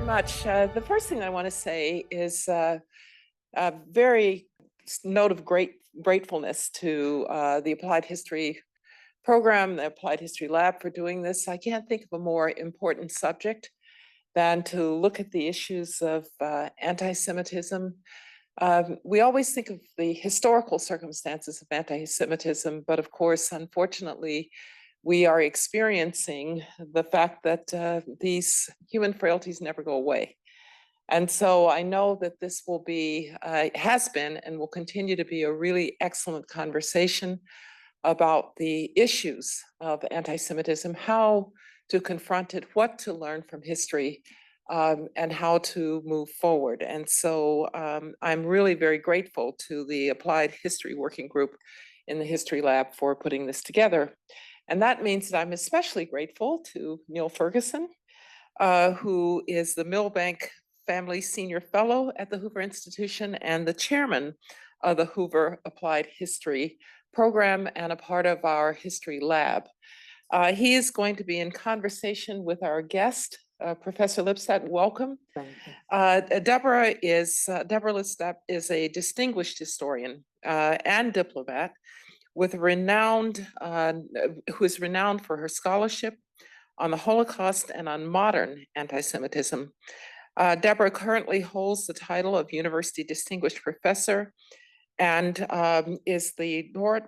much. The first thing I want to say is a very note of gratefulness to the Applied History program, the Applied History Lab for doing this. I can't think of a more important subject than to look at the issues of anti-Semitism. We always think of the historical circumstances of anti-Semitism, but of course, unfortunately, we are experiencing the fact that these human frailties never go away. And so I know that this will be, has been and will continue to be a really excellent conversation about the issues of anti-Semitism, how to confront it, what to learn from history, and how to move forward. And so I'm really very grateful to the Applied History Working Group in the History Lab for putting this together. And that means that I'm especially grateful to Niall Ferguson, who is the Milbank Family Senior Fellow at the Hoover Institution and the chairman of the Hoover Applied History Program and a part of our History Lab. He is going to be in conversation with our guest, Professor Lipstadt. Welcome. Thank you. Deborah Lipstadt is a distinguished historian and diplomat with renowned, who is renowned for her scholarship on the Holocaust and on modern anti-Semitism. Deborah currently holds the title of University Distinguished Professor and is the Nord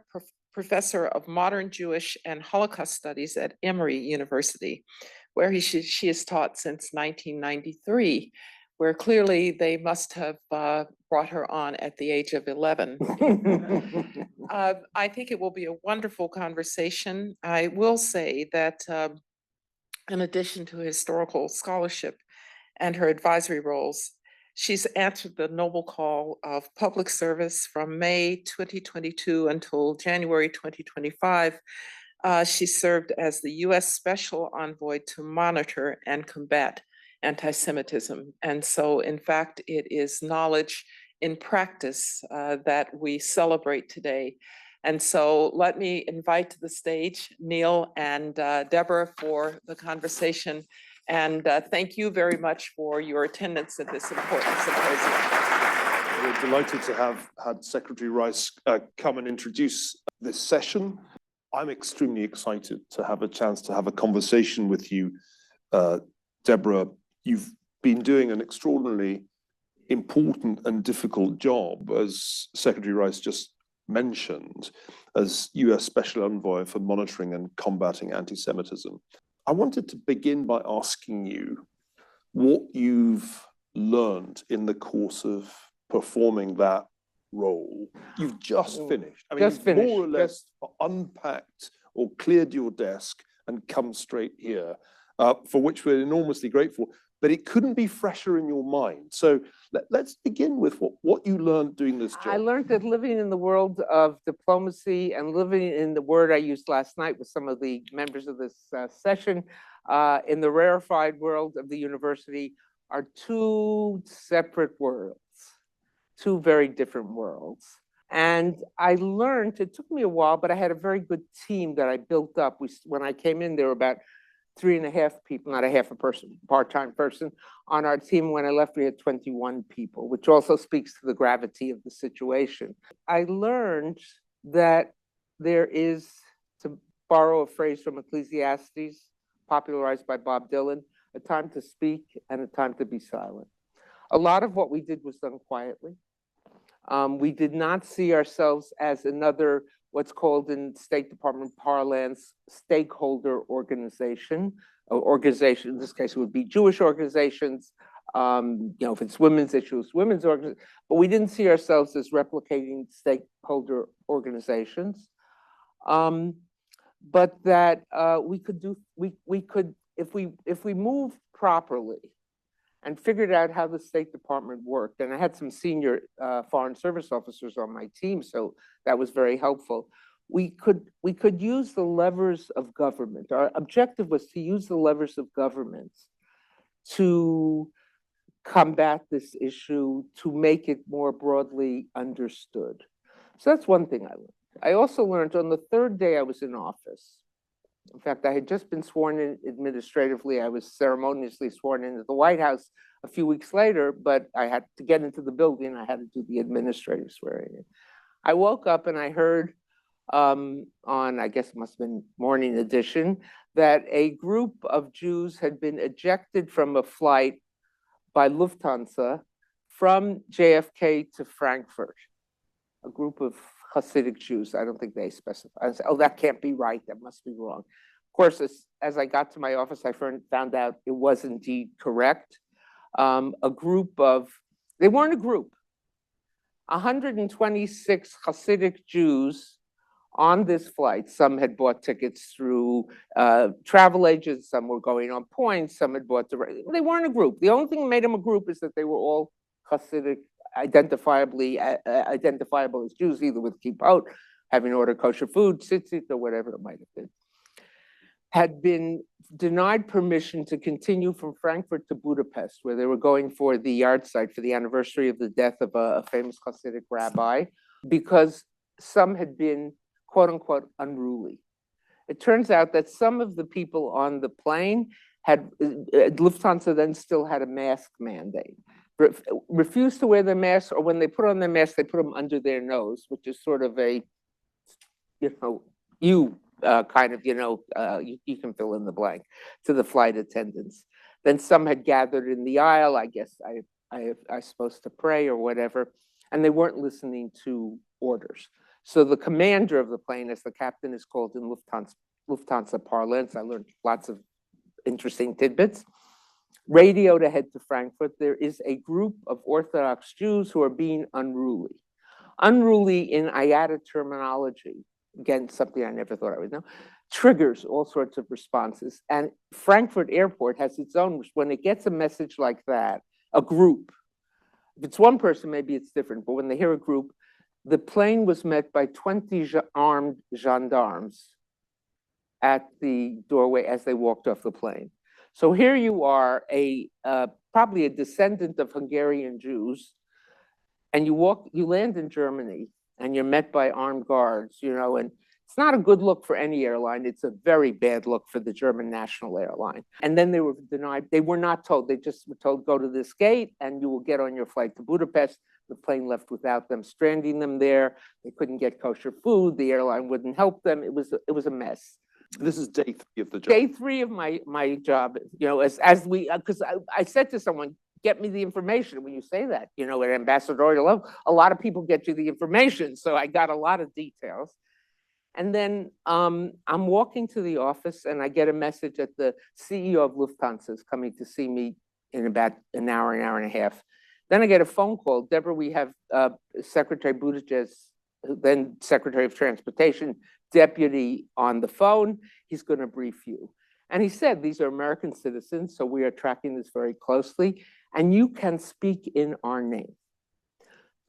Professor of Modern Jewish and Holocaust Studies at Emory University, where she has taught since 1993, where clearly they must have brought her on at the age of 11. I think it will be a wonderful conversation. I will say that in addition to historical scholarship and her advisory roles, she's answered the noble call of public service from May 2022 until January 2025. She served as the US Special Envoy to monitor and combat anti-Semitism. And so, in fact, it is knowledge in practice that we celebrate today. And so let me invite to the stage Niall and Deborah for the conversation. And thank you very much for your attendance at this important symposium. We're delighted to have had Secretary Rice come and introduce this session. I'm extremely excited to have a chance to have a conversation with you, Deborah. You've been doing an extraordinarily important and difficult job, as Secretary Rice just mentioned, as US Special Envoy for monitoring and combating anti-Semitism. I wanted to begin by asking you what you've learned in the course of performing that role. You've just finished. I mean, you've more or less unpacked or cleared your desk and come straight here, for which we're enormously grateful. But it couldn't be fresher in your mind. So let's begin with what you learned doing this job. I learned that living in the world of diplomacy and living in the word I used last night with some of the members of this session, in the rarefied world of the university, are two separate worlds, two very different worlds. And I learned, it took me a while, but I had a very good team that I built up. When I came in, there were about 3.5 people, not a half a person, part-time person on our team. When I left, we had 21 people, which also speaks to the gravity of the situation. I learned that there is, to borrow a phrase from Ecclesiastes, popularized by Bob Dylan, a time to speak and a time to be silent. A lot of what we did was done quietly. We did not see ourselves as another, what's called in State Department parlance, stakeholder organization. In this case, it would be Jewish organizations. If it's women's issues, women's organizations. But we didn't see ourselves as replicating stakeholder organizations. But that we could, if we moved properly and figured out how the State Department worked, and I had some senior foreign service officers on my team, so that was very helpful. We could use the levers of government. Our objective was to use the levers of government to combat this issue, to make it more broadly understood. So that's one thing I learned. I also learned on the third day I was in office. In fact, I had just been sworn in administratively. I was ceremoniously sworn into the White House a few weeks later, but I had to get into the building. I had to do the administrative swearing in. I woke up and I heard on, I guess it must have been Morning Edition, that a group of Jews had been ejected from a flight by Lufthansa from JFK to Frankfurt. A group of Hasidic Jews. I don't think they specify. I said, oh, that can't be right. That must be wrong. Of course, as I got to my office, I found out it was indeed correct. A group of, they weren't a group, 126 Hasidic Jews on this flight. Some had bought tickets through travel agents, some were going on points, some had bought direct. They weren't a group. The only thing that made them a group is that they were all Hasidic, identifiable as Jews, either with kippot, having ordered kosher food, tzitzit, or whatever it might have been, had been denied permission to continue from Frankfurt to Budapest, where they were going for the yard site for the anniversary of the death of a famous Hasidic rabbi, because some had been, quote unquote, unruly. It turns out that some of the people on the plane had, Lufthansa then still had a mask mandate. Refused to wear their masks, or when they put on their masks, they put them under their nose, which is sort of a, kind of, you can fill in the blank, to the flight attendants. Then some had gathered in the aisle, I guess I supposed to pray or whatever, and they weren't listening to orders. So the commander of the plane, as the captain is called in Lufthansa parlance, I learned lots of interesting tidbits, radioed ahead to Frankfurt. There is a group of Orthodox Jews who are being unruly. Unruly in IATA terminology, again, something I never thought I would know, triggers all sorts of responses. And Frankfurt Airport has its own, when it gets a message like that, a group, if it's one person, maybe it's different, but when they hear a group, the plane was met by 20 armed gendarmes at the doorway as they walked off the plane. So here you are, probably a descendant of Hungarian Jews, and you land in Germany, and you're met by armed guards, and it's not a good look for any airline. It's a very bad look for the German national airline. And then they were denied. They were not told. They just were told, go to this gate, and you will get on your flight to Budapest. The plane left without them, stranding them there. They couldn't get kosher food. The airline wouldn't help them. It was a mess. This is day 3 of the job. Day 3 of my job, as we, because I said to someone, get me the information. When you say that, at ambassadorial level, a lot of people get you the information. So I got a lot of details. And then I'm walking to the office and I get a message that the CEO of Lufthansa is coming to see me in about an hour and a half. Then I get a phone call. Deborah, we have Secretary Buttigieg, then Secretary of Transportation, deputy on the phone. He's going to brief you. And he said, these are American citizens, so we are tracking this very closely, and you can speak in our name.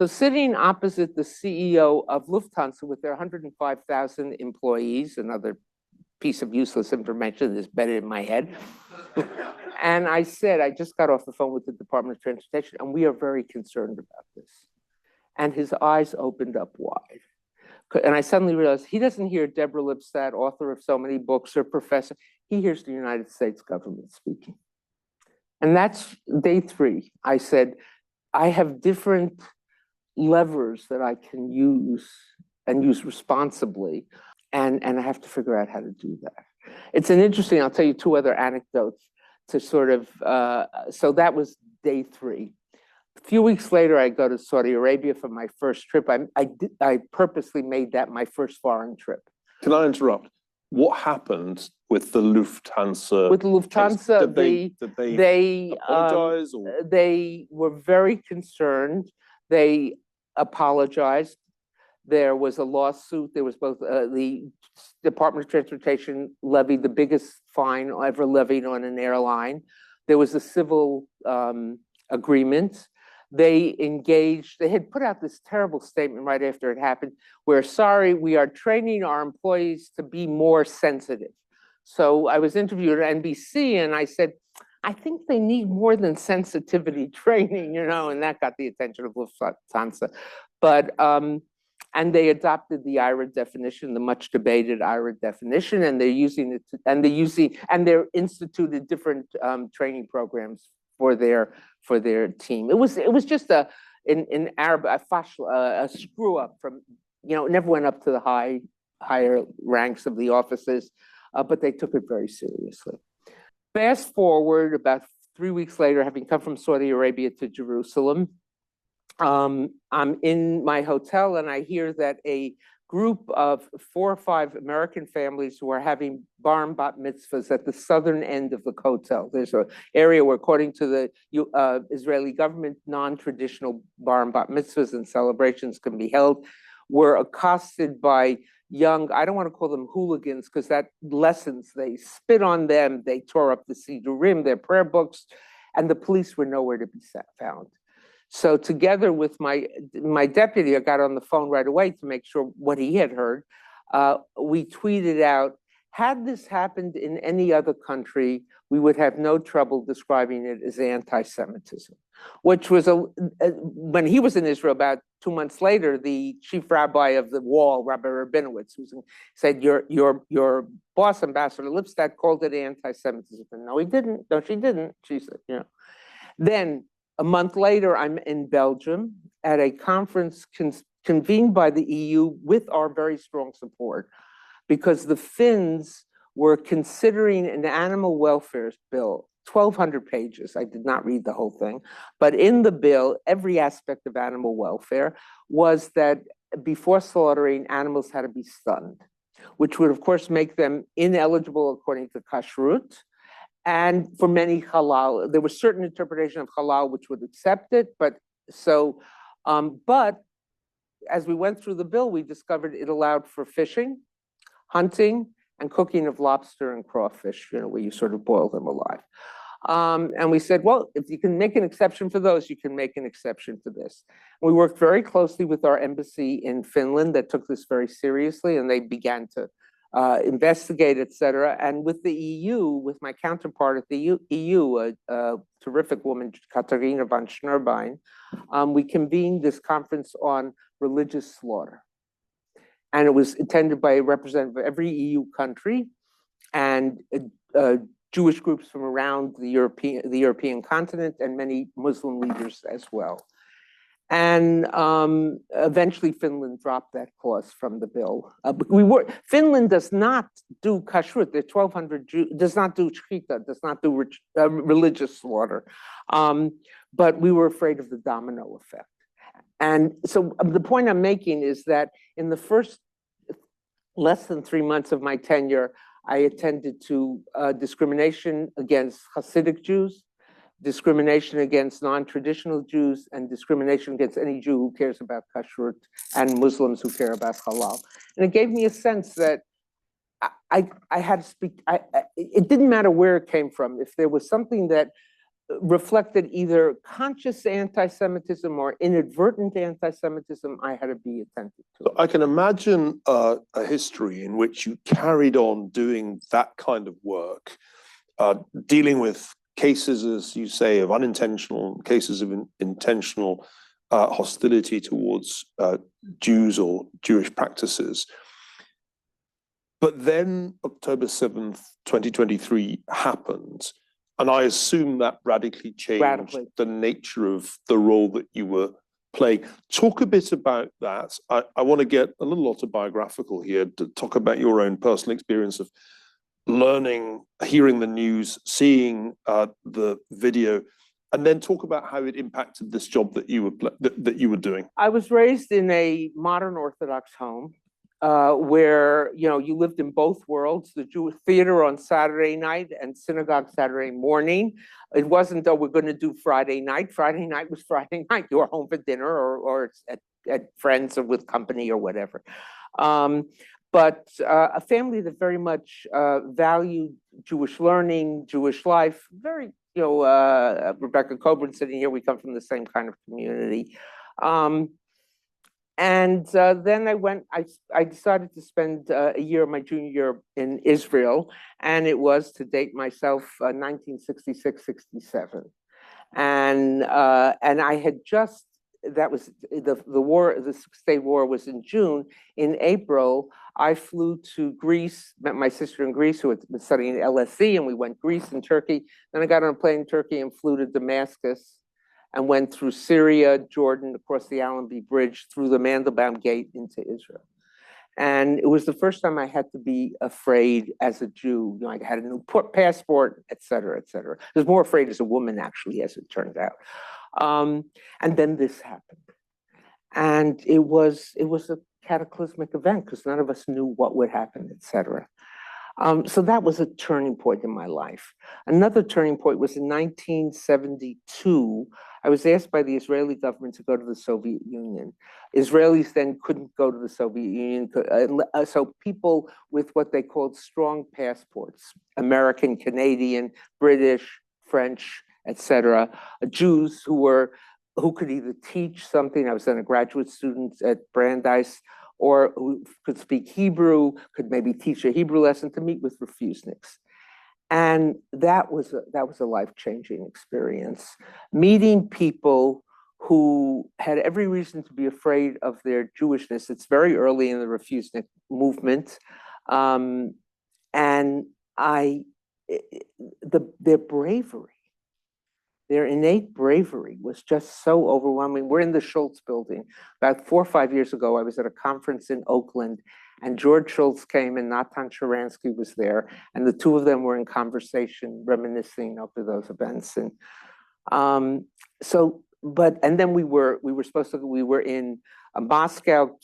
So sitting opposite the CEO of Lufthansa with their 105,000 employees, another piece of useless information that's better in my head. And I said, I just got off the phone with the Department of Transportation, and we are very concerned about this. And his eyes opened up wide. And I suddenly realized he doesn't hear Deborah Lipstadt, author of so many books, or professor. He hears the United States government speaking. And that's day 3. I said, I have different levers that I can use and use responsibly. And I have to figure out how to do that. It's an interesting, I'll tell you 2 other anecdotes to sort of, so that was day 3. A few weeks later, I go to Saudi Arabia for my first trip. I purposely made that my first foreign trip. Can I interrupt? What happened with the Lufthansa? With Lufthansa, did they apologize? They were very concerned. They apologized. There was a lawsuit. There was both the Department of Transportation levied the biggest fine ever levied on an airline. There was a civil agreement. They engaged, they had put out this terrible statement right after it happened. We're sorry, we are training our employees to be more sensitive. So I was interviewed at NBC and I said, I think they need more than sensitivity training, and that got the attention of Lufthansa. But, and they adopted the IRA definition, the much debated IRA definition, and they're using it, and they're instituted different training programs for their for their team. It was just in Arab a screw up from, it never went up to the higher ranks of the offices, but they took it very seriously. Fast forward about 3 weeks later, having come from Saudi Arabia to Jerusalem, I'm in my hotel and I hear that a group of 4 or 5 American families who are having bar and bat mitzvahs at the southern end of the Kotel. There's an area where, according to the Israeli government, non-traditional bar and bat mitzvahs and celebrations can be held, were accosted by young, I don't want to call them hooligans because that lessens, they spit on them, they tore up the Sidurim, their prayer books, and the police were nowhere to be found. So together with my deputy, I got on the phone right away to make sure what he had heard. We tweeted out, had this happened in any other country, we would have no trouble describing it as anti-Semitism, which was, when he was in Israel about 2 months later, the chief rabbi of the wall, Rabbi Rabinowitz, said, your boss, Ambassador Lipstadt, called it anti-Semitism. And no, he didn't. No, she didn't. She said, Then a month later, I'm in Belgium at a conference convened by the EU with our very strong support, because the Finns were considering an animal welfare bill, 1,200 pages. I did not read the whole thing, but in the bill, every aspect of animal welfare was that before slaughtering, animals had to be stunned, which would of course make them ineligible according to kashrut. And for many halal, there was certain interpretation of halal which would accept it, but as we went through the bill, we discovered it allowed for fishing, hunting, and cooking of lobster and crawfish, where you sort of boil them alive. And we said, well, if you can make an exception for those, you can make an exception for this. We worked very closely with our embassy in Finland that took this very seriously, and they began to investigate, et cetera. And with the EU, with my counterpart at the EU, a terrific woman, Katharina von Schnurbein, we convened this conference on religious slaughter. And it was attended by a representative of every EU country and Jewish groups from around the European continent and many Muslim leaders as well. And eventually Finland dropped that clause from the bill. Finland does not do kashrut. There are 1,200 Jews, does not do shchita, does not do religious slaughter. But we were afraid of the domino effect. And so the point I'm making is that in the first less than 3 months of my tenure, I attended to discrimination against Hasidic Jews, discrimination against non-traditional Jews, and discrimination against any Jew who cares about kashrut and Muslims who care about halal. And it gave me a sense that I had to speak, it didn't matter where it came from. If there was something that reflected either conscious anti-Semitism or inadvertent anti-Semitism, I had to be attentive to it. I can imagine a history in which you carried on doing that kind of work, dealing with cases, as you say, of unintentional, cases of intentional hostility towards Jews or Jewish practices. But then October 7th, 2023 happened. And I assume that radically changed the nature of the role that you were playing. Talk a bit about that. I want to get a little autobiographical here to talk about your own personal experience of learning, hearing the news, seeing the video, and then talk about how it impacted this job that you were doing. I was raised in a modern Orthodox home. Where you lived in both worlds, the Jewish theater on Saturday night and synagogue Saturday morning. It wasn't, oh, we're going to do Friday night. Friday night was Friday night. You were home for dinner or at friends or with company or whatever. But a family that very much valued Jewish learning, Jewish life. Very, Rebecca Kobrin sitting here, we come from the same kind of community. And then I decided to spend a year, my junior year in Israel, and it was, to date myself, 1966-67. And I had just, that was the war, the Six-Day War was in June. In April, I flew to Greece, met my sister in Greece who had been studying at LSE, and we went Greece and Turkey. Then I got on a plane in Turkey and flew to Damascus. and went through Syria, Jordan, across the Allenby Bridge, through the Mandelbaum Gate into Israel. And it was the first time I had to be afraid as a Jew. You know, I had a new passport, et cetera, et cetera. I was more afraid as a woman, actually, as it turned out. And then this happened. And it was a cataclysmic event because none of us knew what would happen, et cetera. So that was a turning point in my life. Another turning point was in 1972. I was asked by the Israeli government to go to the Soviet Union. Israelis then couldn't go to the Soviet Union, so people with what they called strong passports, American, Canadian, British, French, etc., Jews who could either teach something. I was then a graduate student at Brandeis, or who could speak Hebrew, could maybe teach a Hebrew lesson, to meet with refuseniks. And that was a life-changing experience. Meeting people who had every reason to be afraid of their Jewishness. It's very early in the refusenik movement. And their bravery, their innate bravery was just so overwhelming. We're in the Schultz building. About 4 or 5 years ago, I was at a conference in Oakland, and George Shultz came and Natan Sharansky was there, and the two of them were in conversation, reminiscing over those events. And and then we were in Moscow,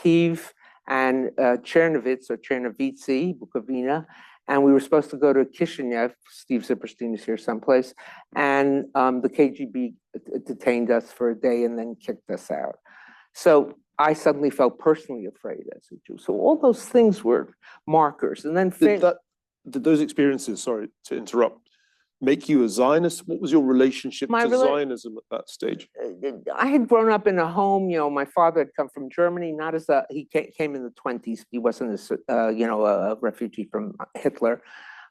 Kiev, and Chernovitz or Chernovitzy, Bukovina, and we were supposed to go to Kishinev. Steve Zipperstein is here someplace, and the KGB detained us for a day and then kicked us out. So I suddenly felt personally afraid as a Jew. So all those things were markers. And then did those experiences, sorry to interrupt, make you a Zionist? What was your relationship to Zionism at that stage? I had grown up in a home, you know, my father had come from Germany, he came in the 20s. He wasn't a refugee from Hitler,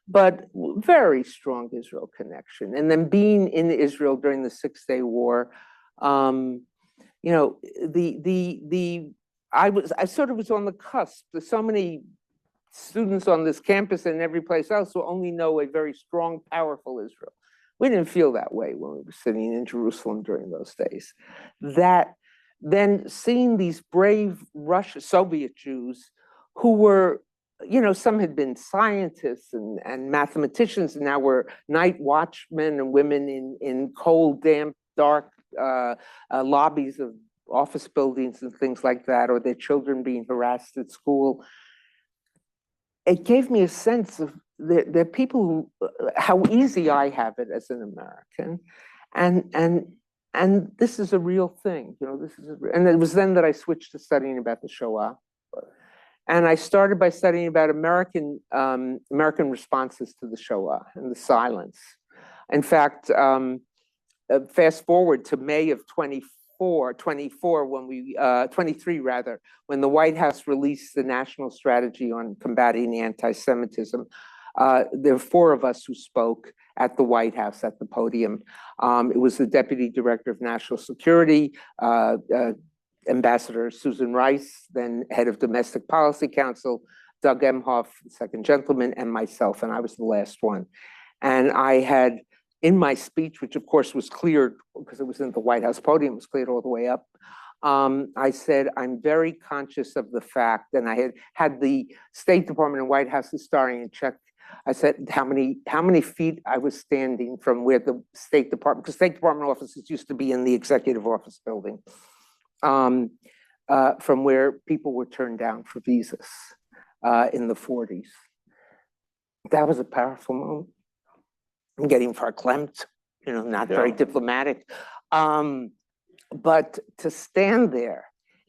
but very strong Israel connection. And then being in Israel during the 6-Day War, you know, I sort of was on the cusp. There's so many students on this campus and every place else who only know a very strong, powerful Israel. We didn't feel that way when we were sitting in Jerusalem during those days. That then seeing these brave Soviet Jews who were, you know, some had been scientists and mathematicians, and now were night watchmen and women in cold, damp, dark lobbies of office buildings and things like that, or their children being harassed at school. It gave me a sense of there are people who, how easy I have it as an American, and this is a real thing, you know. And it was then that I switched to studying about the Shoah, and I started by studying about American responses to the Shoah and the silence. In fact, fast forward to May of 23 rather, when the White House released the national strategy on combating anti-Semitism. There were 4 of us who spoke at the White House at the podium. It was the Deputy Director of National Security, Ambassador Susan Rice, then Head of Domestic Policy Council, Doug Emhoff, the second gentleman, and myself, and I was the last one. And I had, in my speech, which of course was cleared because it was in the White House podium, was cleared all the way up. I said, I'm very conscious of the fact, and I had the State Department and White House historian check. I said how many feet I was standing from where the State Department, because State Department offices used to be in the executive office building, from where people were turned down for visas in the 40s. That was a powerful moment. I'm getting verklempt, you know, not very diplomatic. But to stand there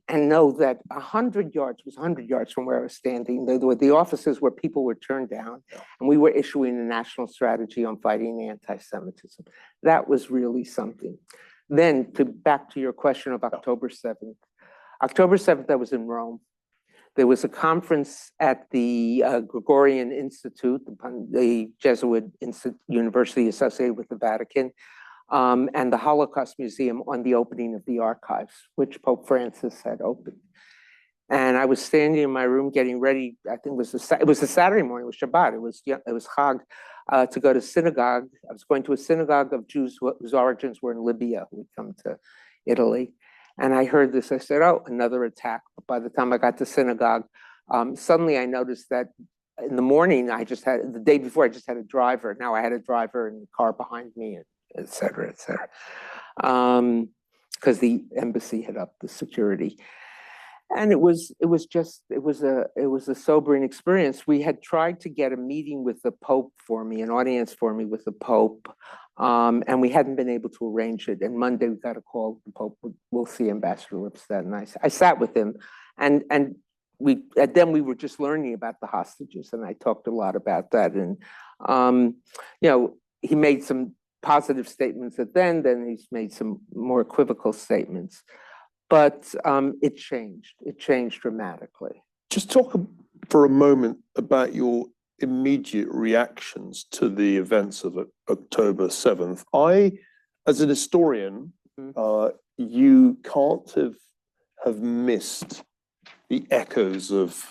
and know that 100 yards was 100 yards from where I was standing, there were the offices where people were turned down, and we were issuing a national strategy on fighting anti-Semitism. That was really something. Then back to your question of October 7th. October 7th, I was in Rome. There was a conference at the Gregorian Institute, the Jesuit university associated with the Vatican, and the Holocaust Museum on the opening of the archives, which Pope Francis had opened. And I was standing in my room getting ready. I think it was a Saturday morning. It was Shabbat. It was Chag. to go to synagogue. I was going to a synagogue of Jews whose origins were in Libya, who had come to Italy. And I heard this, I said, oh, another attack. But by the time I got to synagogue, suddenly I noticed that in the morning, the day before, I just had a driver. Now I had a driver and a car behind me, and et cetera, et cetera. Because the embassy had upped the security. And it was a sobering experience. We had tried to get a meeting with the Pope for me, an audience for me with the Pope, and we hadn't been able to arrange it. And Monday we got a call, the Pope will see Ambassador Lipstadt, and I sat with him, and then we were just learning about the hostages, and I talked a lot about that. And he made some positive statements then he's made some more equivocal statements. But it changed dramatically. Just talk for a moment about your immediate reactions to the events of October 7th. As an historian, you can't have missed the echoes of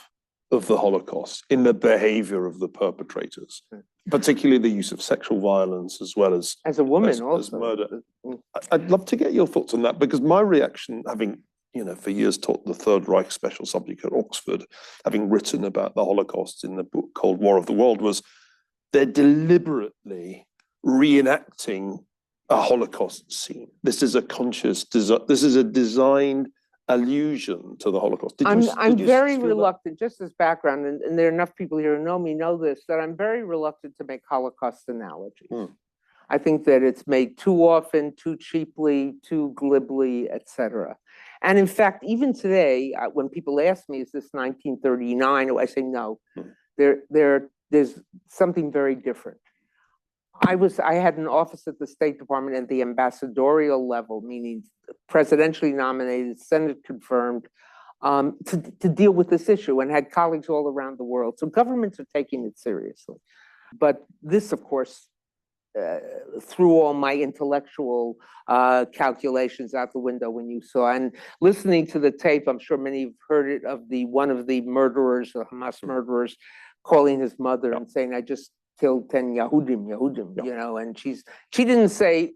the Holocaust in the behavior of the perpetrators, particularly the use of sexual violence as well as a woman as murder. Mm. I'd love to get your thoughts on that, because my reaction, having for years taught the Third Reich special subject at Oxford, having written about the Holocaust in the book Cold War of the World, was they're deliberately reenacting a Holocaust scene. This is a conscious design. This is a designed allusion to the Holocaust. I'm very reluctant, just as background, and there are enough people here who know this, that I'm very reluctant to make Holocaust analogies. I think that it's made too often, too cheaply, too glibly, etc. And in fact, even today, when people ask me, is this 1939? I say no. There's something very different. I had an office at the State Department at the ambassadorial level, meaning presidentially nominated, Senate confirmed, to deal with this issue, and had colleagues all around the world. So governments are taking it seriously. But this, of course, threw all my intellectual calculations out the window when you saw. And listening to the tape, I'm sure many have heard it, of one of the murderers, the Hamas murderers, calling his mother and saying, I just killed 10 Yehudim, and she didn't say,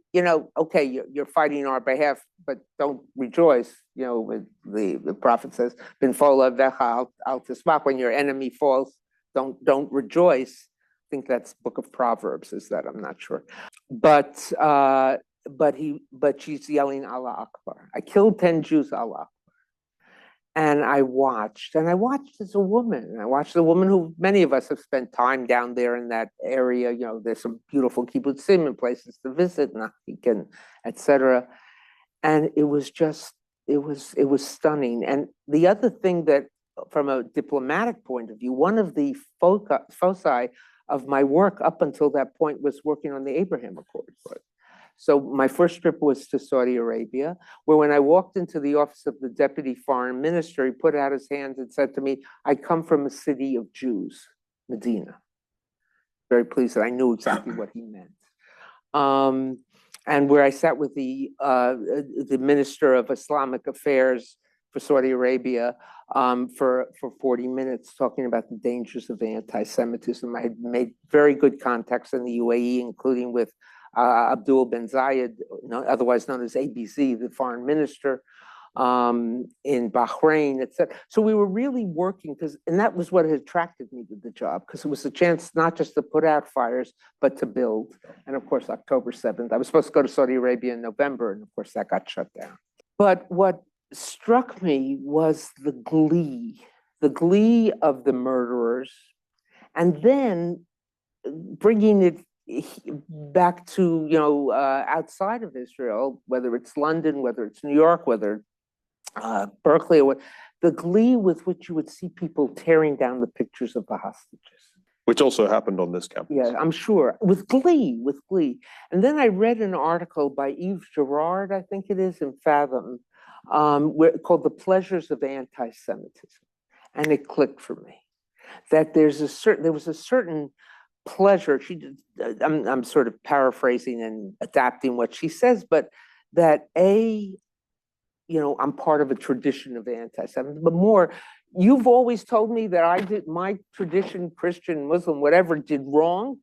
okay, you're fighting on our behalf, but don't rejoice. The prophet says, "Bin fola vecha al tismach," when your enemy falls, don't rejoice. I think that's Book of Proverbs, is that? I'm not sure. But she's yelling Allah Akbar. I killed 10 Jews, Allah Akbar. And I watched as a woman. And I watched a woman who many of us have spent time down there in that area. There's some beautiful kibbutzim and places to visit, and etc. And it was stunning. And the other thing that, from a diplomatic point of view, one of the foci of my work up until that point was working on the Abraham Accords. Right. So my first trip was to Saudi Arabia, where when I walked into the office of the deputy foreign minister, he put out his hands and said to me, I come from a city of Jews, Medina. Very pleased that I knew exactly what he meant. And where I sat with the Minister of Islamic Affairs for Saudi Arabia for 40 minutes, talking about the dangers of anti-Semitism. I had made very good contacts in the UAE, including with Abdul Ben Zayed, otherwise known as ABC, the foreign minister, in Bahrain, etc. So we were really working, and that was what had attracted me to the job, because it was a chance not just to put out fires, but to build. And of course, October 7th, I was supposed to go to Saudi Arabia in November, and of course that got shut down. But what struck me was the glee of the murderers, and then bringing it back to, outside of Israel, whether it's London, whether it's New York, whether Berkeley, or what, the glee with which you would see people tearing down the pictures of the hostages. Which also happened on this campus. Yeah, I'm sure, with glee. And then I read an article by Yves Girard, I think it is, in Fathom, called The Pleasures of Anti-Semitism. And it clicked for me that there was a certain pleasure. I'm sort of paraphrasing and adapting what she says, but that I'm part of a tradition of anti-Semitism, but more, you've always told me that my tradition, Christian, Muslim, whatever, did wrong.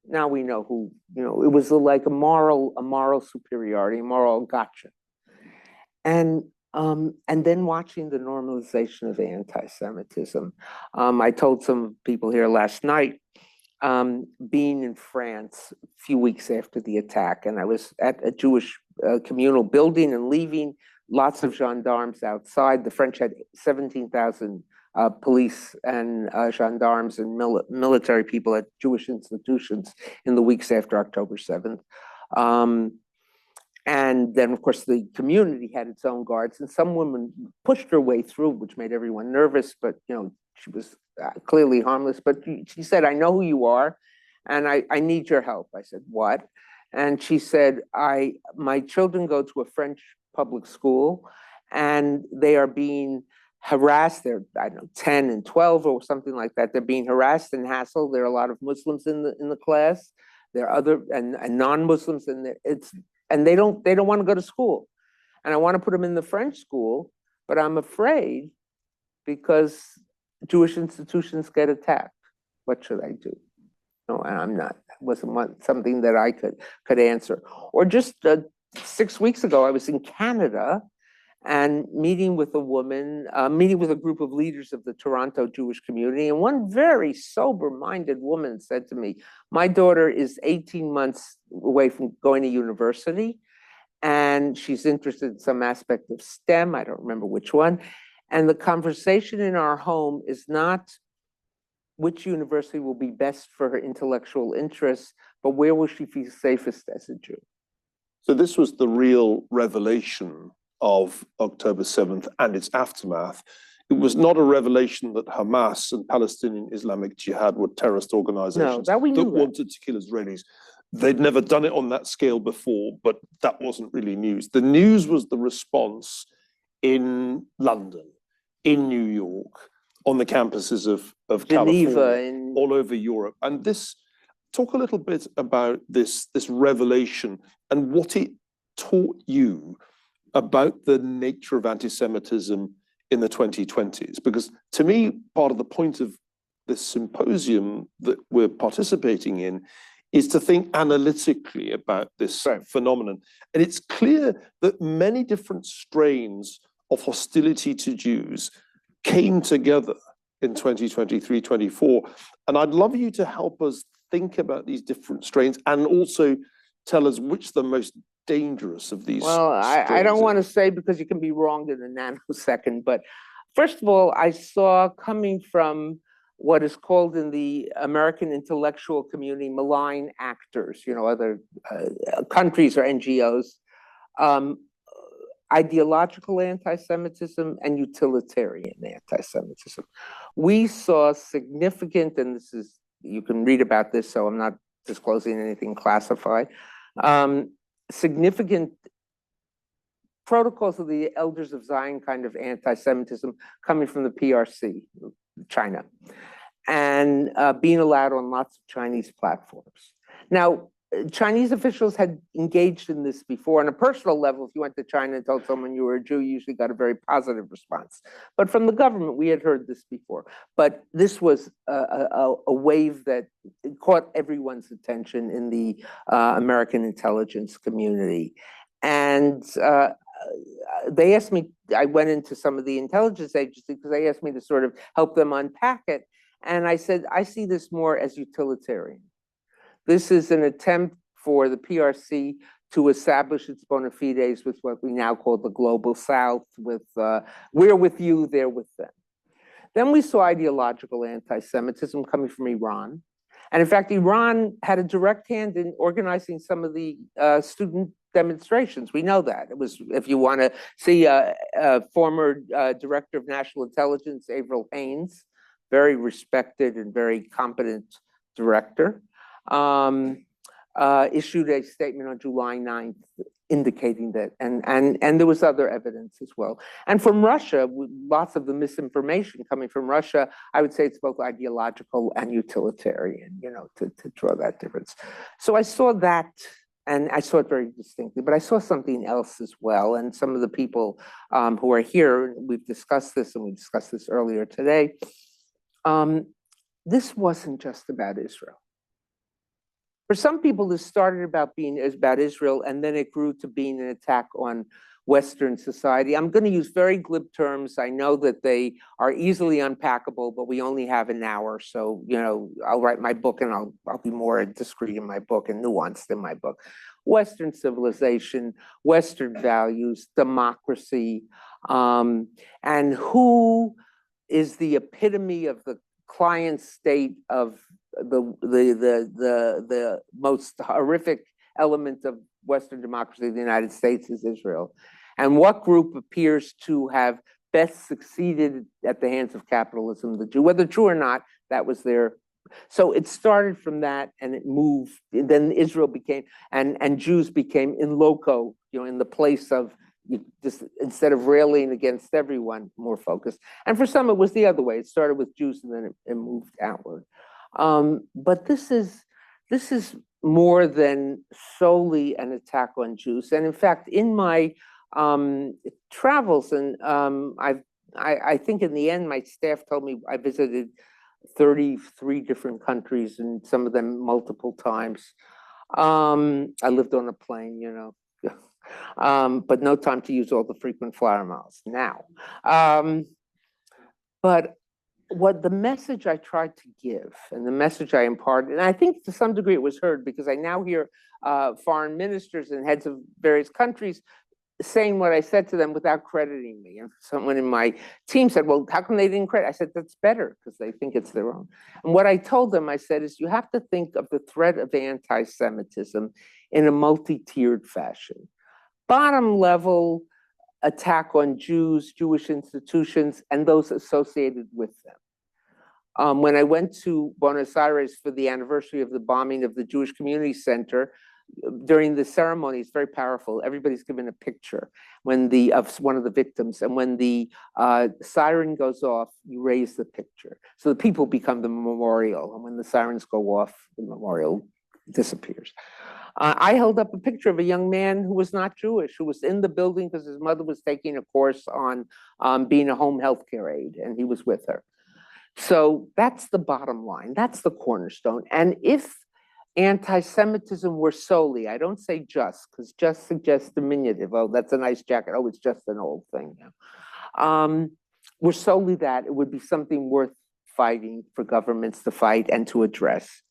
now we know who, it was like a moral superiority, a moral gotcha. And then watching the normalization of anti-Semitism. I told some people here last night, being in France a few weeks after the attack, and I was at a Jewish communal building and leaving, lots of gendarmes outside. The French had 17,000 police and gendarmes and military people at Jewish institutions in the weeks after October 7th. And then, of course, the community had its own guards, and some woman pushed her way through, which made everyone nervous, but she was clearly harmless. But she said, "I know who you are, and I need your help." I said, "What?" And she said, my children go to a French public school, and they are being harassed. They're, I don't know, 10 and 12 or something like that. They're being harassed and hassled. There are a lot of Muslims in the class. There are other and non-Muslims, and they don't want to go to school. And I want to put them in the French school, but I'm afraid because Jewish institutions get attacked. What should I do? No, and I'm not. It wasn't something that I could answer. Or just 6 weeks ago, I was in Canada and meeting with a group of leaders of the Toronto Jewish community. And one very sober-minded woman said to me, "My daughter is 18 months away from going to university, and she's interested in some aspect of STEM. I don't remember which one. And the conversation in our home is not which university will be best for her intellectual interests, but where will she feel safest as a Jew?" So this was the real revelation of October 7th and its aftermath. It was not a revelation that Hamas and Palestinian Islamic Jihad were terrorist organizations that wanted to kill Israelis. They'd never done it on that scale before, but that wasn't really news. The news was the response in London, in New York, on the campuses of Geneva, California, all over Europe. And talk a little bit about this revelation and what it taught you about the nature of anti-Semitism in the 2020s. Because to me, part of the point of this symposium that we're participating in is to think analytically about this phenomenon. And it's clear that many different strains of hostility to Jews came together in 2023, 24. And I'd love you to help us think about these different strains and also tell us which the most dangerous of these. Well, I don't want to say because you can be wrong in a nanosecond, but first of all, I saw coming from what is called in the American intellectual community malign actors, other countries or NGOs, ideological anti-Semitism and utilitarian anti-Semitism. We saw significant, and you can read about this, so I'm not disclosing anything classified, significant protocols of the Elders of Zion kind of anti-Semitism coming from the PRC, China, and being allowed on lots of Chinese platforms. Now, Chinese officials had engaged in this before on a personal level. If you went to China and told someone you were a Jew, you usually got a very positive response. But from the government, we had heard this before. But this was a wave that caught everyone's attention in the American intelligence community. And they asked me, I went into some of the intelligence agencies because they asked me to sort of help them unpack it. And I said, I see this more as utilitarian. This is an attempt for the PRC to establish its bona fides with what we now call the global South, with we're with you, they're with them. Then we saw ideological anti-Semitism coming from Iran. And in fact, Iran had a direct hand in organizing some of the student demonstrations. We know that. It was, if you want to see a former director of national intelligence, Avril Haines, very respected and very competent director, issued a statement on July 9th indicating that, and there was other evidence as well. And from Russia, lots of the misinformation coming from Russia, I would say it's both ideological and utilitarian, to draw that difference. So I saw that, and I saw it very distinctly, but I saw something else as well. And some of the people who are here, we've discussed this, and we discussed this earlier today. This wasn't just about Israel. For some people, this started about Israel, and then it grew to being an attack on Western society. I'm going to use very glib terms. I know that they are easily unpackable, but we only have an hour. So, I'll write my book and I'll be more discreet in my book and nuanced in my book. Western civilization, Western values, democracy, and who is the epitome of the client state of the most horrific element of Western democracy in the United States is Israel. And what group appears to have best succeeded at the hands of capitalism, the Jew, whether true or not, that was their. So it started from that and it moved. And then Israel became, and Jews became in loco, in the place of, just instead of railing against everyone, more focused. And for some, it was the other way. It started with Jews and then it moved outward. But this is more than solely an attack on Jews. And in fact, in my travels, and I think in the end, my staff told me I visited 33 different countries and some of them multiple times. I lived on a plane, but no time to use all the frequent flyer miles now. But what the message I tried to give and the message I imparted, and I think to some degree it was heard because I now hear foreign ministers and heads of various countries saying what I said to them without crediting me. And someone in my team said, well, how come they didn't credit? I said, that's better because they think it's their own. And what I told them, I said, is you have to think of the threat of anti-Semitism in a multi-tiered fashion. Bottom level attack on Jews, Jewish institutions, and those associated with them. When I went to Buenos Aires for the anniversary of the bombing of the Jewish Community Center, during the ceremony, it's very powerful. Everybody's given a picture of one of the victims, and when the siren goes off, you raise the picture. So the people become the memorial, and when the sirens go off, the memorial disappears. I held up a picture of a young man who was not Jewish, who was in the building because his mother was taking a course on being a home healthcare aide, and he was with her. So that's the bottom line. That's the cornerstone. And if anti-Semitism were solely, I don't say just, because just suggests diminutive. Oh, that's a nice jacket. Oh, it's just an old thing. Were solely that, it would be something worth fighting for governments to fight and to address.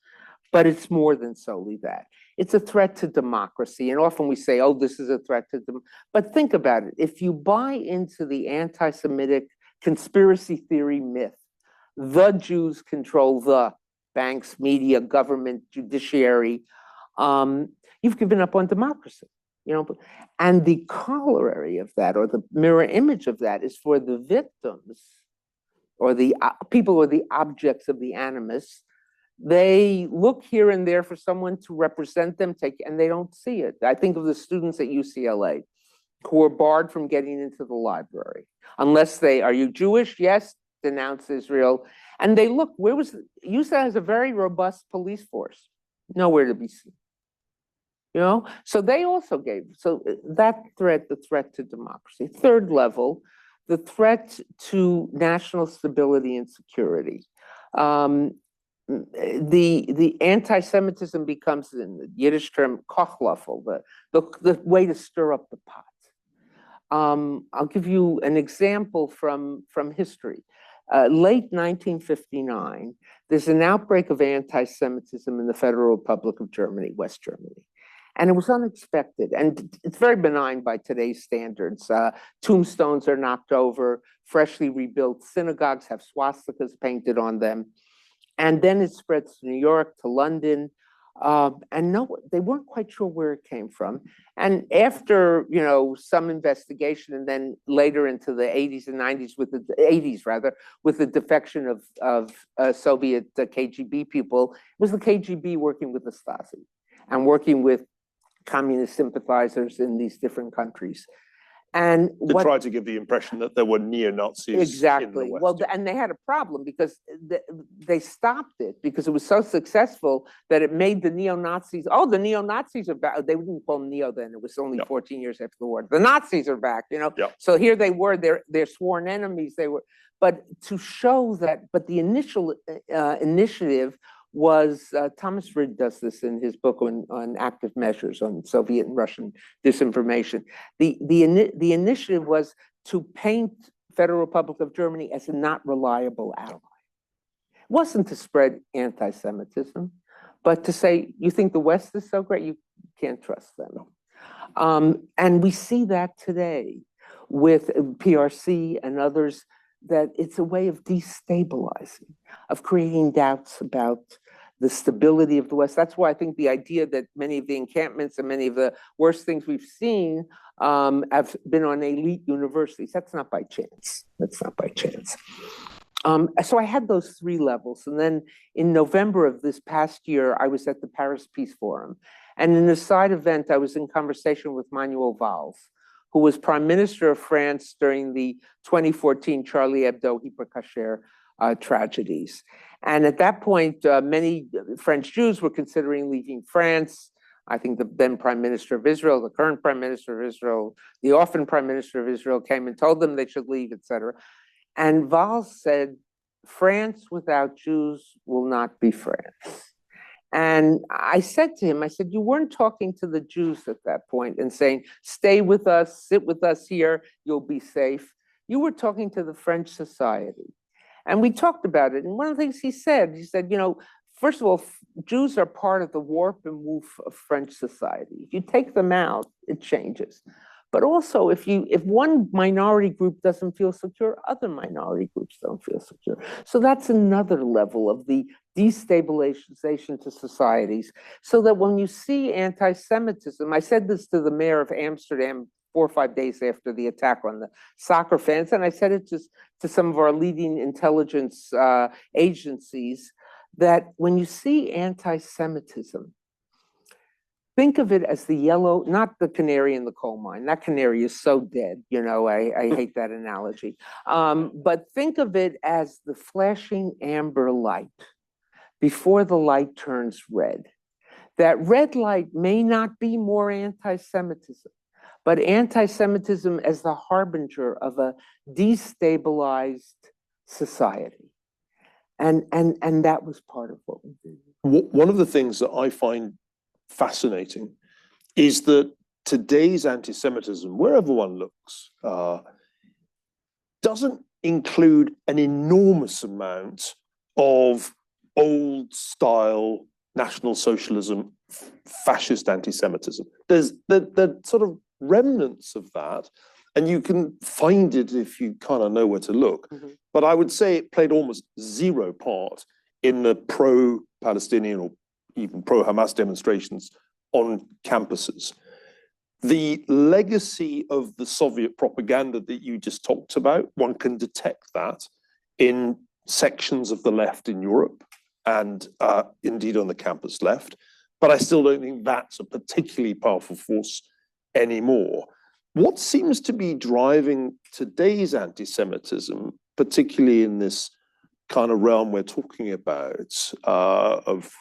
But it's more than solely that. It's a threat to democracy. And often we say, oh, this is a threat to democracy. But think about it. If you buy into the anti-Semitic conspiracy theory myth, the Jews control the banks, media, government, judiciary, you've given up on democracy. And the corollary of that, or the mirror image of that, is for the victims, or the people or the objects of the animus. They look here and there for someone to represent them, and they don't see it. I think of the students at UCLA who are barred from getting into the library unless are you Jewish? Yes, denounce Israel. And they look, UCLA has a very robust police force, nowhere to be seen. So they also so that threat, the threat to democracy. Third level, the threat to national stability and security. The anti-Semitism becomes, in the Yiddish term, kochlöffel, the way to stir up the pot. I'll give you an example from history. Late 1959, there's an outbreak of anti-Semitism in the Federal Republic of Germany, West Germany. And it was unexpected. And it's very benign by today's standards. Tombstones are knocked over, freshly rebuilt synagogues have swastikas painted on them. And then it spreads to New York, to London. And they weren't quite sure where it came from. And after some investigation, and then later into the 80s and 90s, with the defection of Soviet KGB people, it was the KGB working with the Stasi and working with communist sympathizers in these different countries. And they tried to give the impression that there were neo-Nazis. Exactly. In the West. Well, and they had a problem because they stopped it because it was so successful that it made the neo-Nazis. Oh, the neo-Nazis are back. They didn't call them neo then. It was only 14 years after the war. The Nazis are back. So here they were. They're sworn enemies. They were. But to show that. But the initial initiative was, Thomas Rid does this in his book on active measures on Soviet and Russian disinformation. The initiative was to paint Federal Republic of Germany as a not reliable ally. It wasn't to spread anti-Semitism, but to say, you think the West is so great, you can't trust them. And we see that today with PRC and others, that it's a way of destabilizing, of creating doubts about the stability of the West. That's why I think the idea that many of the encampments and many of the worst things we've seen have been on elite universities. That's not by chance. That's not by chance. So I had those three levels. And then in November of this past year, I was at the Paris Peace Forum. And in a side event, I was in conversation with Manuel Valls, who was Prime Minister of France during the 2014 Charlie Hebdo Hyper Cacher tragedies. And at that point, many French Jews were considering leaving France. I think the then Prime Minister of Israel, the current Prime Minister of Israel, the often Prime Minister of Israel came and told them they should leave, etc. And Valls said, France without Jews will not be France. And I said to him, I said, you weren't talking to the Jews at that point and saying, stay with us, sit with us here, you'll be safe. You were talking to the French society. And we talked about it. And one of the things he said, you know, first of all, Jews are part of the warp and woof of French society. If you take them out, it changes. But also, if one minority group doesn't feel secure, other minority groups don't feel secure. So that's another level of the destabilization to societies. So that when you see anti-Semitism, I said this to the mayor of Amsterdam 4 or 5 days after the attack on the soccer fans, and I said it to some of our leading intelligence agencies, that when you see anti-Semitism, think of it as the yellow, not the canary in the coal mine. That canary is so dead, you know, I hate that analogy. But think of it as the flashing amber light before the light turns red. That red light may not be more anti-Semitism, but anti-Semitism as the harbinger of a destabilized society. And that was part of what we did. One of the things that I find fascinating is that today's anti-Semitism, wherever one looks, doesn't include an enormous amount of old style National Socialism, fascist anti-Semitism. There's the sort of remnants of that, and you can find it if you kind of know where to look. Mm-hmm. But I would say it played almost zero part in the pro-Palestinian or even pro-Hamas demonstrations on campuses. The legacy of the Soviet propaganda that you just talked about, one can detect that in sections of the left in Europe and indeed on the campus left. But I still don't think that's a particularly powerful force anymore. What seems to be driving today's anti-Semitism, particularly in this kind of realm we're talking about of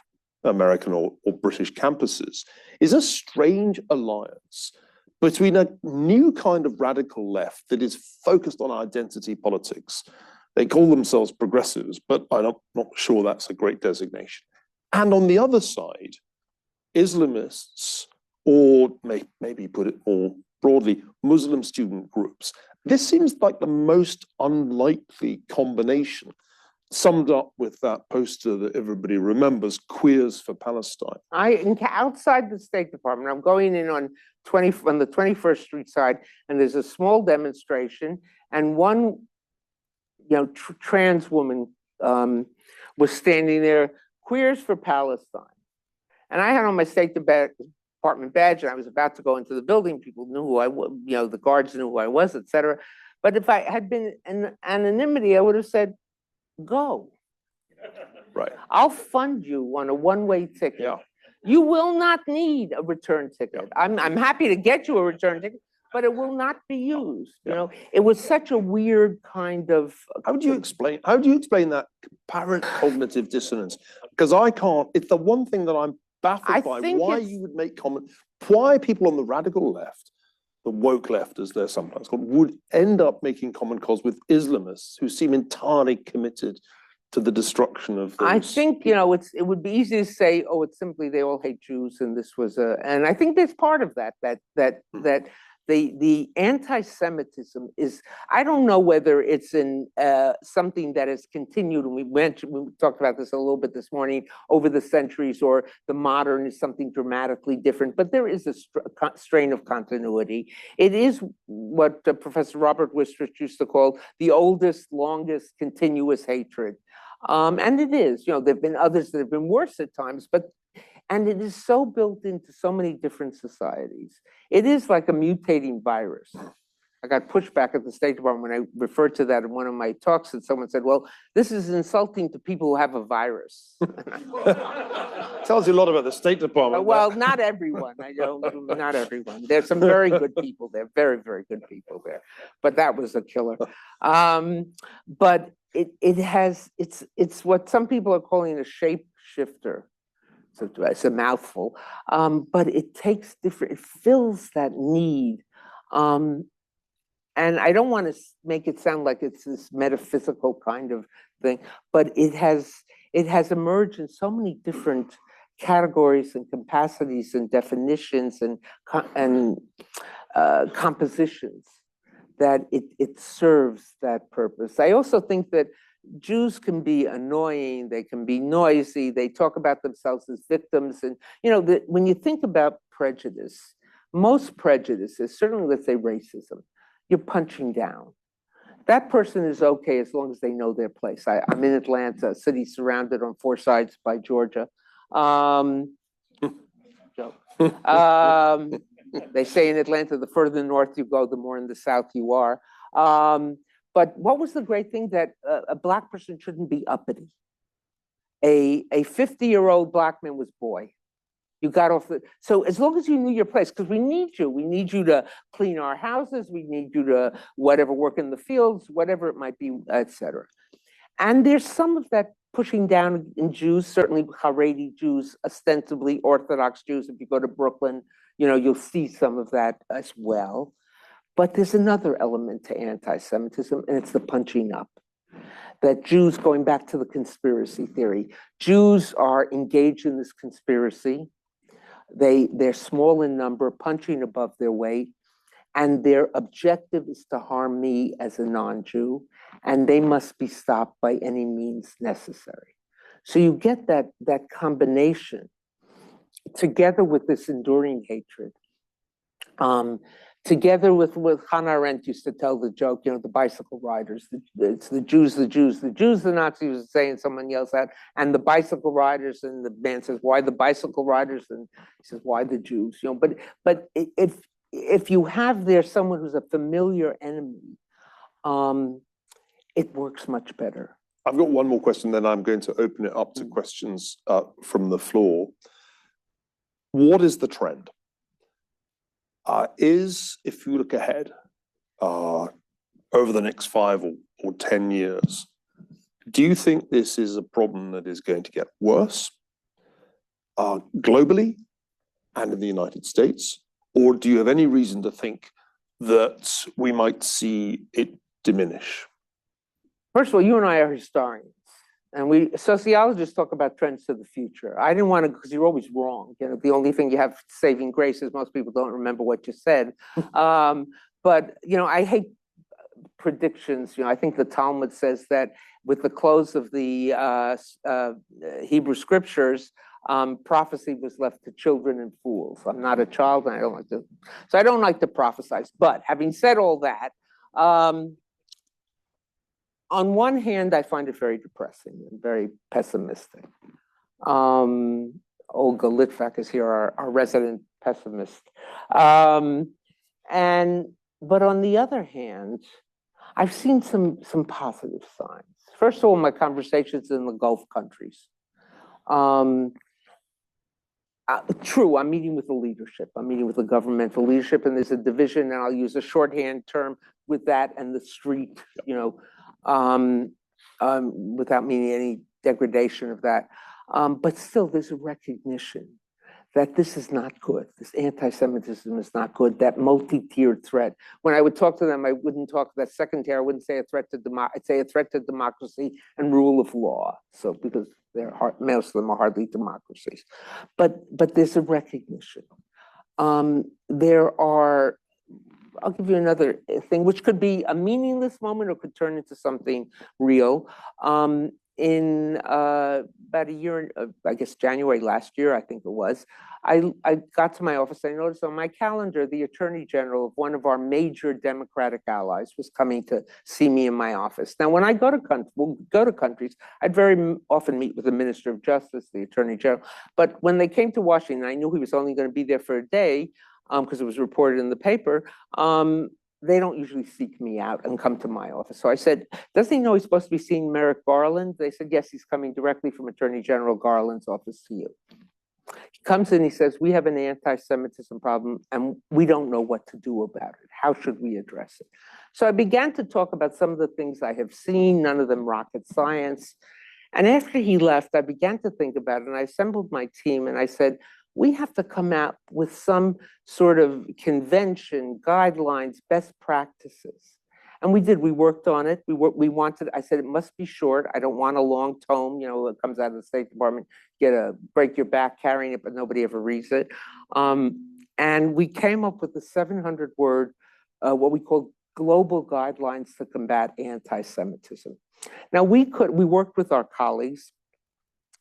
American or British campuses, is a strange alliance between a new kind of radical left that is focused on identity politics. They call themselves progressives, but I'm not sure that's a great designation. And on the other side, Islamists, or maybe put it more broadly, Muslim student groups. This seems like the most unlikely combination, summed up with that poster that everybody remembers, Queers for Palestine. Outside the State Department, I'm going in on the 21st Street side, and there's a small demonstration, and one trans woman was standing there, Queers for Palestine. And I had on my State Department badge, and I was about to go into the building. People knew who I was, the guards knew who I was, et cetera. But if I had been in anonymity, I would have said, go. Right. I'll fund you on a one-way ticket. Yeah. You will not need a return ticket. Yeah. I'm happy to get you a return ticket, but it will not be used. Yeah. It was such a weird kind of. How do you explain that apparent cognitive dissonance? Because I can't. It's the one thing that I'm baffled by. Why you would make comment? Why people on the radical left, the woke left, as they're sometimes called, would end up making common cause with Islamists who seem entirely committed to the destruction of those? I think, you know, it would be easy to say, oh, it's simply they all hate Jews, and this was and I think there's part of that the anti-Semitism is, I don't know whether it's in something that has continued, and we talked about this a little bit this morning, over the centuries, or the modern is something dramatically different, but there is a strain of continuity. It is what Professor Robert Wistrich used to call the oldest, longest, continuous hatred. And it is, you know, there've been others that have been worse at times, and it is so built into so many different societies. It is like a mutating virus. I got pushback at the State Department when I referred to that in one of my talks, and someone said, well, this is insulting to people who have a virus. Tells you a lot about the State Department. Well, not everyone, I know, not everyone. There's some very good people there, very, very good people there, but that was a killer. But it's what some people are calling a shapeshifter. So it's a mouthful, but it takes it fills that need. And I don't want to make it sound like it's this metaphysical kind of thing, but it has emerged in so many different categories and capacities and definitions and compositions that it serves that purpose. I also think that Jews can be annoying, they can be noisy, they talk about themselves as victims. And, you know, when you think about prejudice, most prejudices, certainly let's say racism, you're punching down. That person is okay as long as they know their place. I'm in Atlanta, a city surrounded on four sides by Georgia. They say in Atlanta, the further north you go, the more in the south you are. But what was the great thing? That a Black person shouldn't be uppity. A 50-year-old Black man was boy. You got off so as long as you knew your place, because we need you to clean our houses, we need you to whatever, work in the fields, whatever it might be, etc. And there's some of that pushing down in Jews, certainly Haredi Jews, ostensibly Orthodox Jews. If you go to Brooklyn, you know, you'll see some of that as well. But there's another element to anti-Semitism, and it's the punching up. That Jews, going back to the conspiracy theory, Jews are engaged in this conspiracy. They're small in number, punching above their weight, and their objective is to harm me as a non-Jew, and they must be stopped by any means necessary. So you get that combination together with this enduring hatred. Together with Hannah Arendt used to tell the joke, you know, the bicycle riders, it's the Jews, the Nazis was saying, someone yells out, and the bicycle riders, and the man says, why the bicycle riders? And he says, why the Jews? You know, but if you have there someone who's a familiar enemy, it works much better. I've got one more question, then I'm going to open it up to questions from the floor. What is the trend? If you look ahead over the next 5 or 10 years, do you think this is a problem that is going to get worse globally and in the United States? Or do you have any reason to think that we might see it diminish? First of all, you and I are historians. And sociologists talk about trends to the future. I didn't want to, because you're always wrong. You know, the only thing you have saving grace is most people don't remember what you said. But, you know, I hate predictions. You know, I think the Talmud says that with the close of the Hebrew scriptures, prophecy was left to children and fools. I'm not a child, and I don't like to prophesize. But having said all that, on one hand, I find it very depressing and very pessimistic. Olga Litvack is here, our resident pessimist. But on the other hand, I've seen some positive signs. First of all, my conversations in the Gulf countries. True, I'm meeting with the leadership. I'm meeting with the governmental leadership, and there's a division, and I'll use a shorthand term with that and the street, you know, without meaning any degradation of that. But still, there's a recognition that this is not good. This anti-Semitism is not good, that multi-tiered threat. When I would talk to them, I wouldn't talk that second tier, I wouldn't say a threat to I'd say a threat to democracy and rule of law. So because most of them are hardly democracies. But there's a recognition. There are, I'll give you another thing, which could be a meaningless moment or could turn into something real. In about a year, I guess January last year, I think it was, I got to my office. I noticed on my calendar, the Attorney General of one of our major Democratic allies was coming to see me in my office. Now, when I go to countries, I'd very often meet with the Minister of Justice, the Attorney General. But when they came to Washington, I knew he was only going to be there for a day because it was reported in the paper. They don't usually seek me out and come to my office. So I said, doesn't he know he's supposed to be seeing Merrick Garland? They said, yes, he's coming directly from Attorney General Garland's office to you. He comes in, he says, we have an anti-Semitism problem and we don't know what to do about it. How should we address it? So I began to talk about some of the things I have seen, none of them rocket science. And after he left, I began to think about it and I assembled my team and I said, we have to come out with some sort of convention, guidelines, best practices. And we did, we worked on it. We wanted, I said, it must be short. I don't want a long tome, you know, it comes out of the State Department, break your back carrying it, but nobody ever reads it. And we came up with a 700-word, what we call global guidelines to combat anti-Semitism. Now we worked with our colleagues,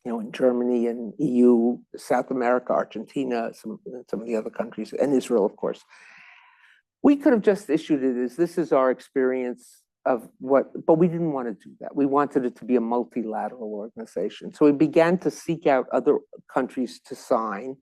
you know, in Germany and EU, South America, Argentina, some of the other countries, and Israel, of course. We could have just issued it as this is our experience of what, but we didn't want to do that. We wanted it to be a multilateral organization. So we began to seek out other countries to sign.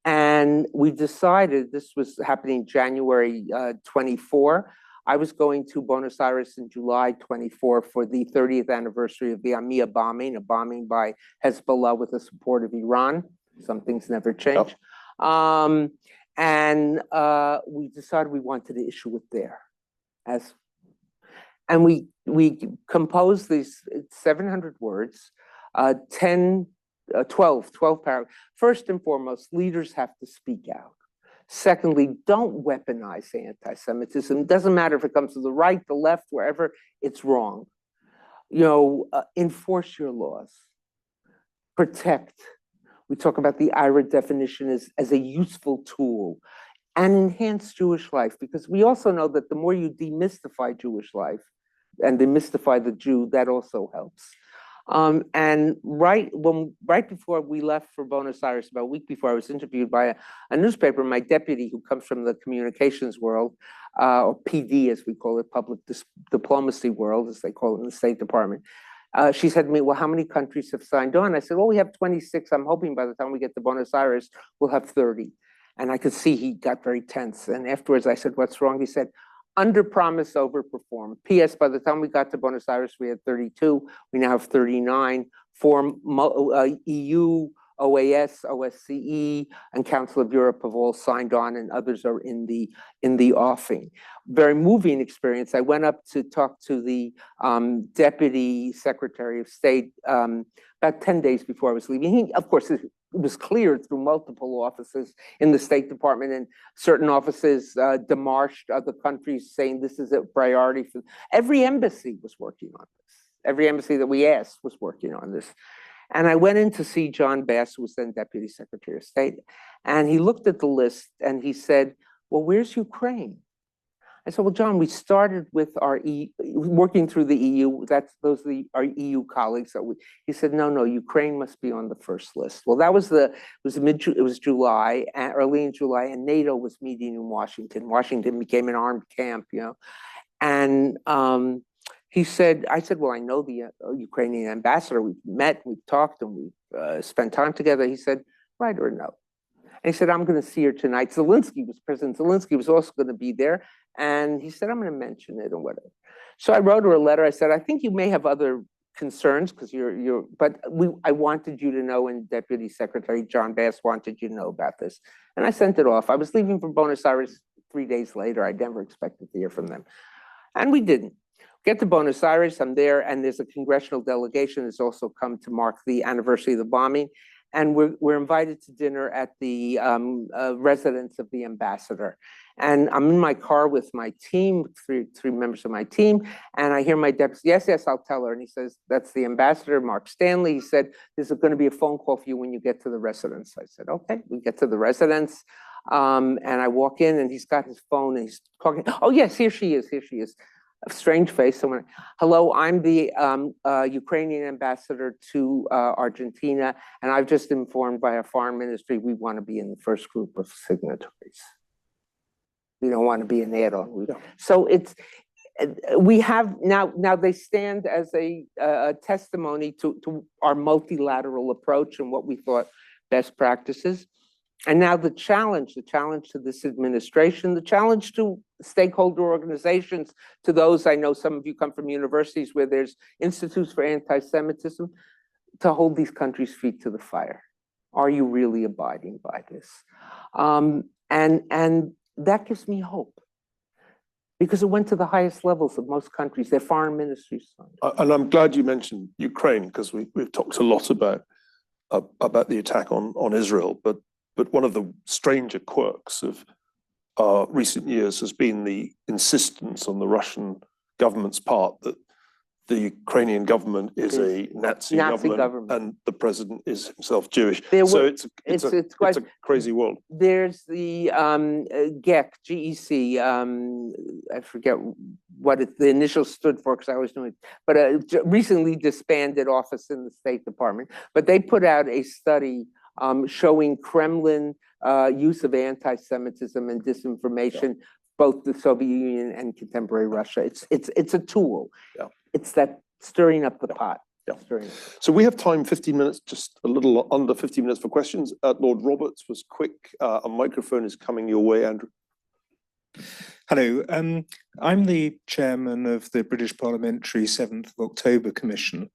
And we decided, this was happening January 24, I was going to Buenos Aires in July 24 for the 30th anniversary of the AMIA bombing, a bombing by Hezbollah with the support of Iran. Some things never change. Oh. We decided we wanted to issue it there. And we composed these 700 words, 12 paragraphs. First and foremost, leaders have to speak out. Secondly, don't weaponize anti-Semitism. It doesn't matter if it comes to the right, the left, wherever, it's wrong. You know, enforce your laws. Protect. We talk about the IRA definition as a useful tool. And enhance Jewish life, because we also know that the more you demystify Jewish life and demystify the Jew, that also helps. And right before we left for Buenos Aires, about a week before, I was interviewed by a newspaper, my deputy, who comes from the communications world, or PD as we call it, public diplomacy world, as they call it in the State Department. She said to me, well, how many countries have signed on? I said, well, we have 26. I'm hoping by the time we get to Buenos Aires, we'll have 30. And I could see he got very tense. And afterwards I said, what's wrong? He said, under promise, over perform. P.S. By the time we got to Buenos Aires, we had 32. We now have 39. EU, OAS, OSCE, and Council of Europe have all signed on, and others are in the offing. Very moving experience. I went up to talk to the Deputy Secretary of State about 10 days before I was leaving. He, of course, it was cleared through multiple offices in the State Department, and certain offices demarched other countries saying this is a priority for every embassy was working on this. Every embassy that we asked was working on this. And I went in to see John Bass, who was then Deputy Secretary of State, and he looked at the list and he said, well, where's Ukraine? I said, well, John, we started with our working through the EU. Those are our EU colleagues. He said, no, Ukraine must be on the first list. Well, it was July, early in July, and NATO was meeting in Washington. Washington became an armed camp, you know. And I said, well, I know the Ukrainian ambassador. We've met, we've talked, and we've spent time together. He said, right or no? And he said, I'm going to see her tonight. President Zelensky was also going to be there. And he said, I'm going to mention it or whatever. So I wrote her a letter. I said, I think you may have other concerns because I wanted you to know, and Deputy Secretary John Bass wanted you to know about this. And I sent it off. I was leaving for Buenos Aires 3 days later. I never expected to hear from them. And we didn't. Get to Buenos Aires, I'm there, and there's a congressional delegation that's also come to mark the anniversary of the bombing. and we're invited to dinner at the residence of the ambassador. And I'm in my car with my team, three members of my team, and I hear my deputy, yes, I'll tell her. And he says, that's the ambassador, Mark Stanley. He said, there's going to be a phone call for you when you get to the residence. I said, okay, we get to the residence. And I walk in and he's got his phone and he's talking. Oh, yes, here she is. A strange face. Someone, hello, I'm the Ukrainian ambassador to Argentina, and I've just informed by our foreign ministry we want to be in the first group of signatories. We don't want to be an add-on. So it's, we have now they stand as a testimony to our multilateral approach and what we thought best practices. And now the challenge to this administration, the challenge to stakeholder organizations, to those, I know some of you come from universities where there's institutes for anti-Semitism, to hold these countries' feet to the fire. Are you really abiding by this? And that gives me hope, because it went to the highest levels of most countries, their foreign ministries. And I'm glad you mentioned Ukraine, because we've talked a lot about the attack on Israel, but one of the stranger quirks of recent years has been the insistence on the Russian government's part that the Ukrainian government is a Nazi government, and the president is himself Jewish. So it's a crazy world. There's the GEC, I forget what the initials stood for because I always knew it, but a recently disbanded office in the State Department. But they put out a study showing Kremlin use of anti-Semitism and disinformation, both the Soviet Union and contemporary Russia. It's a tool. Yeah. It's that stirring up the pot. Yeah. So we have time, 15 minutes, just a little under 15 minutes for questions. Lord Roberts was quick. A microphone is coming your way, Andrew. Hello, I'm the chairman of the British Parliamentary 7th of October Commission.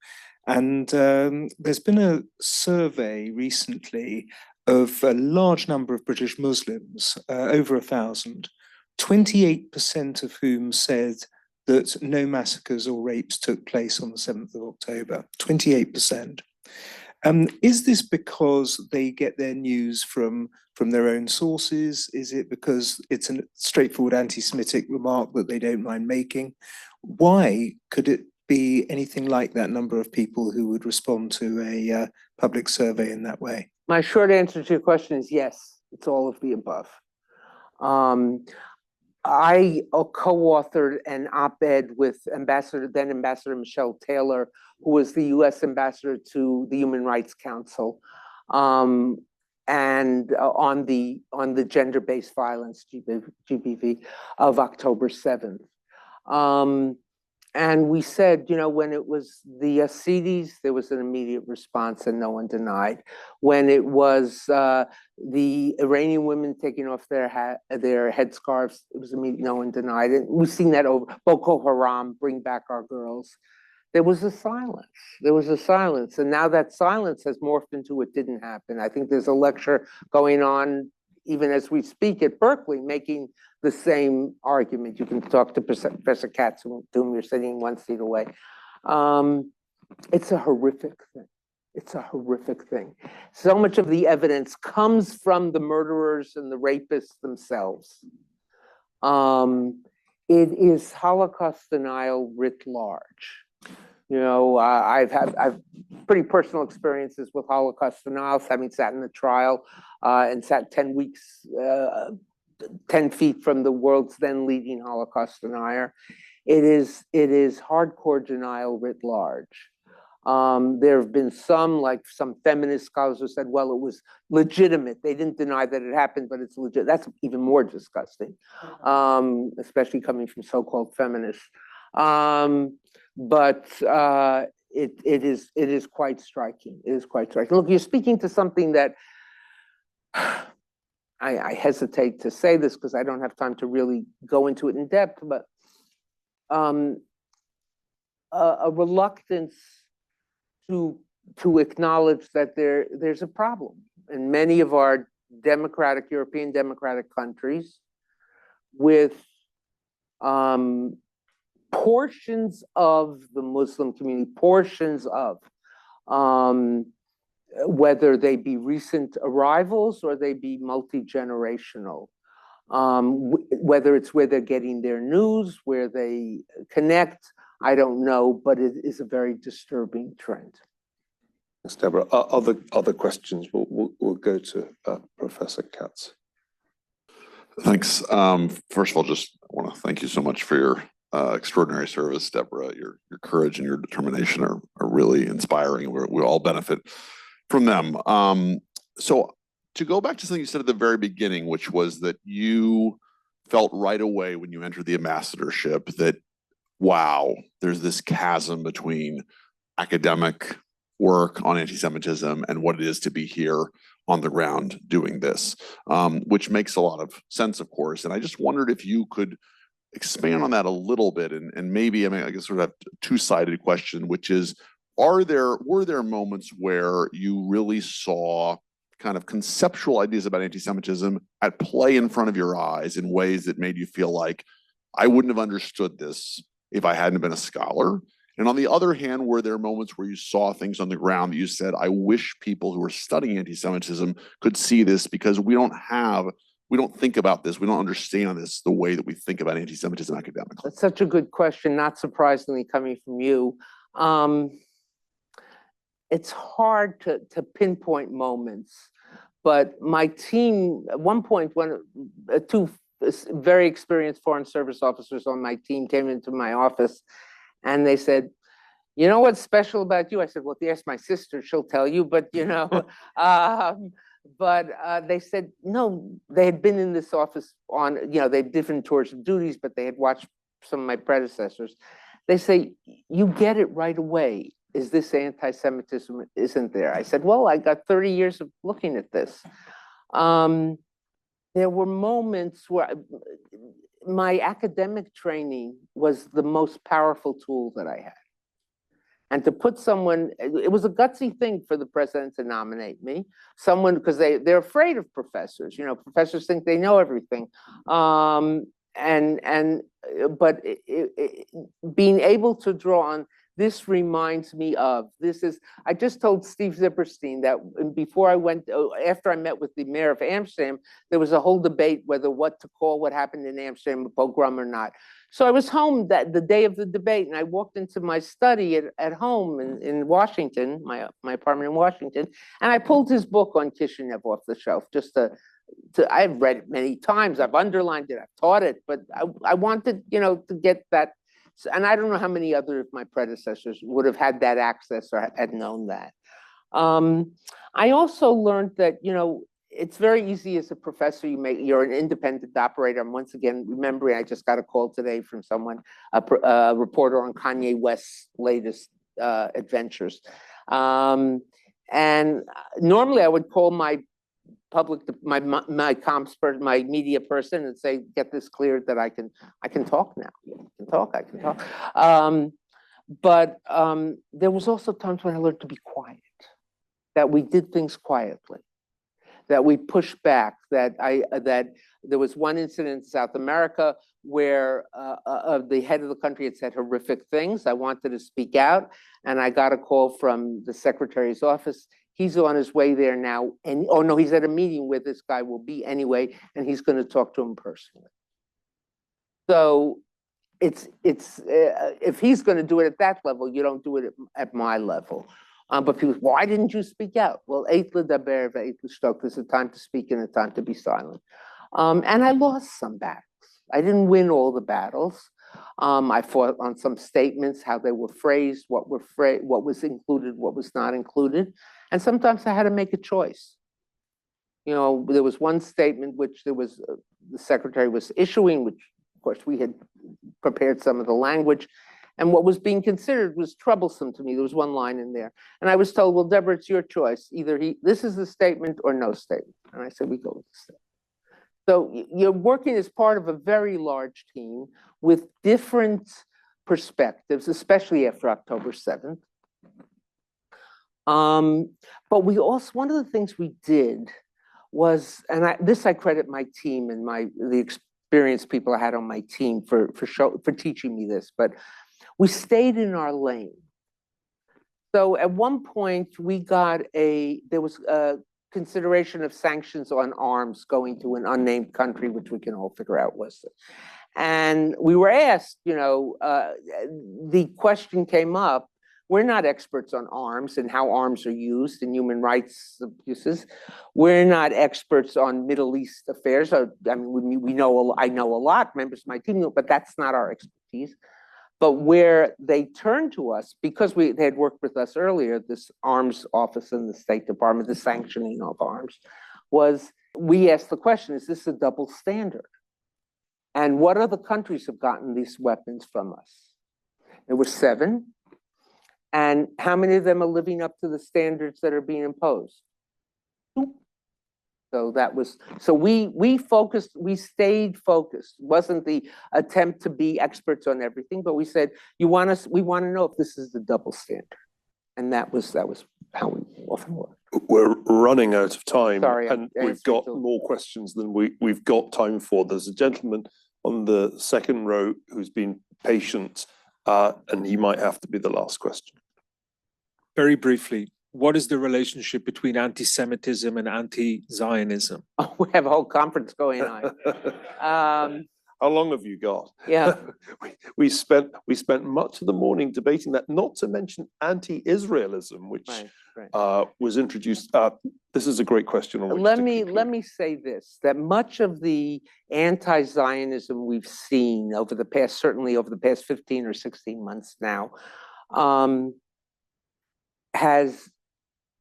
And there's been a survey recently of a large number of British Muslims, over 1,000, 28% of whom said that no massacres or rapes took place on the 7th of October, 28%. Is this because they get their news from their own sources? Is it because it's a straightforward anti-Semitic remark that they don't mind making? Why could it be anything like that number of people who would respond to a public survey in that way? My short answer to your question is yes, it's all of the above. I co-authored an op-ed with then Ambassador Michelle Taylor, who was the US ambassador to the Human Rights Council, and on the gender-based violence, GBV, of October 7th. And we said, you know, when it was the Yazidis, there was an immediate response and no one denied. When it was the Iranian women taking off their headscarves, it was immediate, no one denied it. We've seen that over Boko Haram, bring back our girls. There was a silence. There was a silence. And now that silence has morphed into it didn't happen. I think there's a lecture going on even as we speak at Berkeley, making the same argument. You can talk to Professor Katz, to whom you're sitting one seat away. It's a horrific thing. It's a horrific thing. So much of the evidence comes from the murderers and the rapists themselves. It is Holocaust denial writ large. You know, I've pretty personal experiences with Holocaust denials, having sat in the trial and sat 10 weeks, 10 feet from the world's then leading Holocaust denier. It is hardcore denial writ large. There have been some, like some feminist scholars who said, well, it was legitimate. They didn't deny that it happened, but it's legit. That's even more disgusting, especially coming from so-called feminists. But it is quite striking. It is quite striking. Look, you're speaking to something that I hesitate to say this because I don't have time to really go into it in depth, but a reluctance to acknowledge that there's a problem in many of our European democratic countries with portions of the Muslim community, portions of whether they be recent arrivals or they be multi-generational. Whether it's where they're getting their news, where they connect, I don't know, but it is a very disturbing trend. Thanks, Deborah. Other questions? We'll go to Professor Katz. Thanks. First of all, just want to thank you so much for your extraordinary service, Deborah. Your courage and your determination are really inspiring. We all benefit from them. So to go back to something you said at the very beginning, which was that you felt right away when you entered the ambassadorship that, wow, there's this chasm between academic work on anti-Semitism and what it is to be here on the ground doing this, which makes a lot of sense, of course. And I just wondered if you could expand on that a little bit, and maybe, I mean, I guess sort of a two-sided question, which is, were there moments where you really saw kind of conceptual ideas about anti-Semitism at play in front of your eyes in ways that made you feel like, I wouldn't have understood this if I hadn't been a scholar? And on the other hand, were there moments where you saw things on the ground that you said, I wish people who are studying anti-Semitism could see this, because we don't think about this, we don't understand this the way that we think about anti-Semitism academically? That's such a good question, not surprisingly coming from you. It's hard to pinpoint moments, but my team, at one point, two very experienced Foreign Service officers on my team came into my office and they said, you know what's special about you? I said, well, if you ask my sister, she'll tell you, but you know, they said, no, they had been in this office on, you know, they had different tours of duties, but they had watched some of my predecessors. They say, you get it right away. Is this anti-Semitism? Isn't there? I said, well, I got 30 years of looking at this. There were moments where my academic training was the most powerful tool that I had. And to put someone, it was a gutsy thing for the president to nominate me. Someone, because they're afraid of professors. You know, professors think they know everything. But being able to draw on, this reminds me of, I just told Steve Zipperstein that before I went, after I met with the mayor of Amsterdam, there was a whole debate whether what to call what happened in Amsterdam a pogrom or not. So I was home the day of the debate, and I walked into my study at home in Washington, my apartment in Washington, and I pulled his book on Kishinev off the shelf just I've read it many times, I've underlined it, I've taught it, but I wanted, you know, to get that. And I don't know how many other of my predecessors would have had that access or had known that. I also learned that, you know, it's very easy as a professor, you're an independent operator. I'm once again remembering, I just got a call today from someone, a reporter on Kanye West's latest adventures. And normally I would call my my comps person, my media person, and say, get this cleared that I can talk now. I can talk. But there was also times when I learned to be quiet, that we did things quietly, that we pushed back, that there was one incident in South America where the head of the country had said horrific things. I wanted to speak out, and I got a call from the secretary's office. He's on his way there now, and oh no, he's at a meeting where this guy will be anyway, and he's going to talk to him personally. So it's if he's going to do it at that level, you don't do it at my level. But people, why didn't you speak out? Well, there's a time to speak and a time to be silent. And I lost some battles. I didn't win all the battles. I fought on some statements, how they were phrased, what was included, what was not included. And sometimes I had to make a choice. You know, there was one statement which the secretary was issuing, which of course we had prepared some of the language. And what was being considered was troublesome to me. There was one line in there. And I was told, well, Deborah, it's your choice. Either this is the statement or no statement. And I said, we go with the statement. So you're working as part of a very large team with different perspectives, especially after October 7th. But we also, one of the things we did was, and I credit my team and the experienced people I had on my team for teaching me this, but we stayed in our lane. So at one point, there was a consideration of sanctions on arms going to an unnamed country, which we can all figure out was it. And we were asked, the question came up, we're not experts on arms and how arms are used in human rights abuses. We're not experts on Middle East affairs. I mean, I know a lot, members of my team, but that's not our expertise. But where they turned to us, because they had worked with us earlier, this arms office in the State Department, the sanctioning of arms, was we asked the question, is this a double standard? And what other countries have gotten these weapons from us? There were 7. And how many of them are living up to the standards that are being imposed? 2. So we stayed focused. It wasn't the attempt to be experts on everything, but we said, we want to know if this is the double standard. And that was how we often work. We're running out of time. Sorry, and we've got more questions than we've got time for. There's a gentleman on the second row who's been patient, and he might have to be the last question. Very briefly, what is the relationship between anti-Semitism and anti-Zionism? Oh, we have a whole conference going on. How long have you got? Yeah. we spent much of the morning debating that, not to mention anti-Israelism, which was introduced. This is a great question. On which let me say this, that much of the anti-Zionism we've seen certainly over the past 15 or 16 months now, has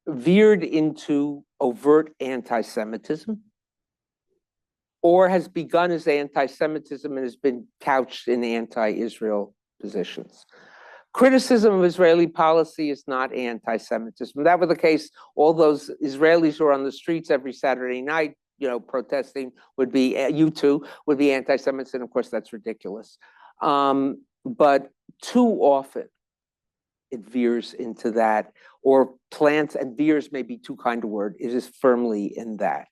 veered into overt anti-Semitism, or has begun as anti-Semitism and has been couched in anti-Israel positions. Criticism of Israeli policy is not anti-Semitism. If that were the case, all those Israelis who are on the streets every Saturday night, protesting would be anti-Semites, and of course that's ridiculous. But too often it veers into that, or plants, and veers may be too kind a word, it is firmly in that.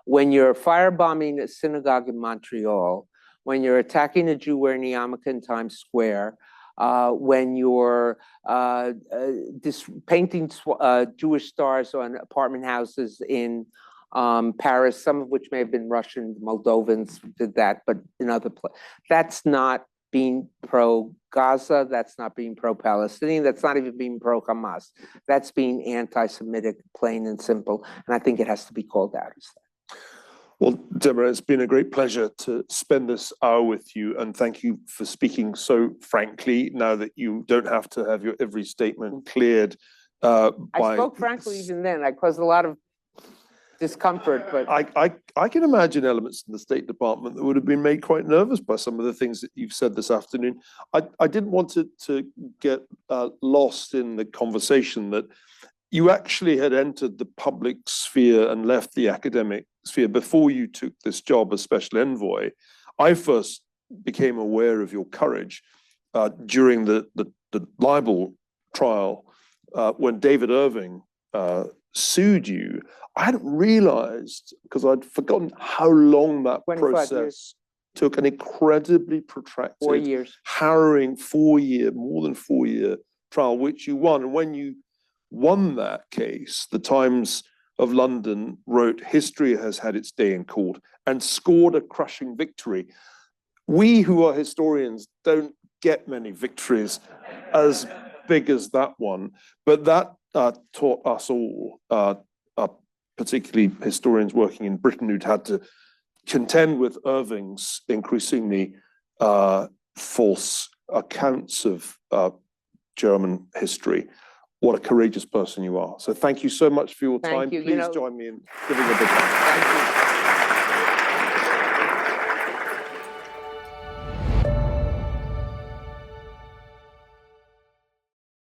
When you're firebombing a synagogue in Montreal, when you're attacking a Jew wearing a yarmulke in Times Square, when you're painting Jewish stars on apartment houses in Paris, some of which may have been Russian, Moldovans did that, but in other places, that's not being pro-Gaza, that's not being pro-Palestinian, that's not even being pro-Hamas. That's being anti-Semitic, plain and simple, and I think it has to be called out as that. Well, Deborah, it's been a great pleasure to spend this hour with you, and thank you for speaking so frankly, now that you don't have to have your every statement cleared. I spoke frankly even then. I caused a lot of discomfort, but I can imagine elements in the State Department that would have been made quite nervous by some of the things that you've said this afternoon. I didn't want it to get lost in the conversation that you actually had entered the public sphere and left the academic sphere before you took this job as special envoy. I first became aware of your courage during the libel trial when David Irving sued you. I hadn't realized, because I'd forgotten how long that process took, an incredibly protracted, 4 years, harrowing more than 4 year trial, which you won. And when you won that case, the Times of London wrote, "History has had its day in court," and scored a crushing victory. We who are historians don't get many victories as big as that one, but that taught us all, particularly historians working in Britain who'd had to contend with Irving's increasingly false accounts of German history. What a courageous person you are. So thank you so much for your time. Thank you. Please join me in giving a big hand. Thank you.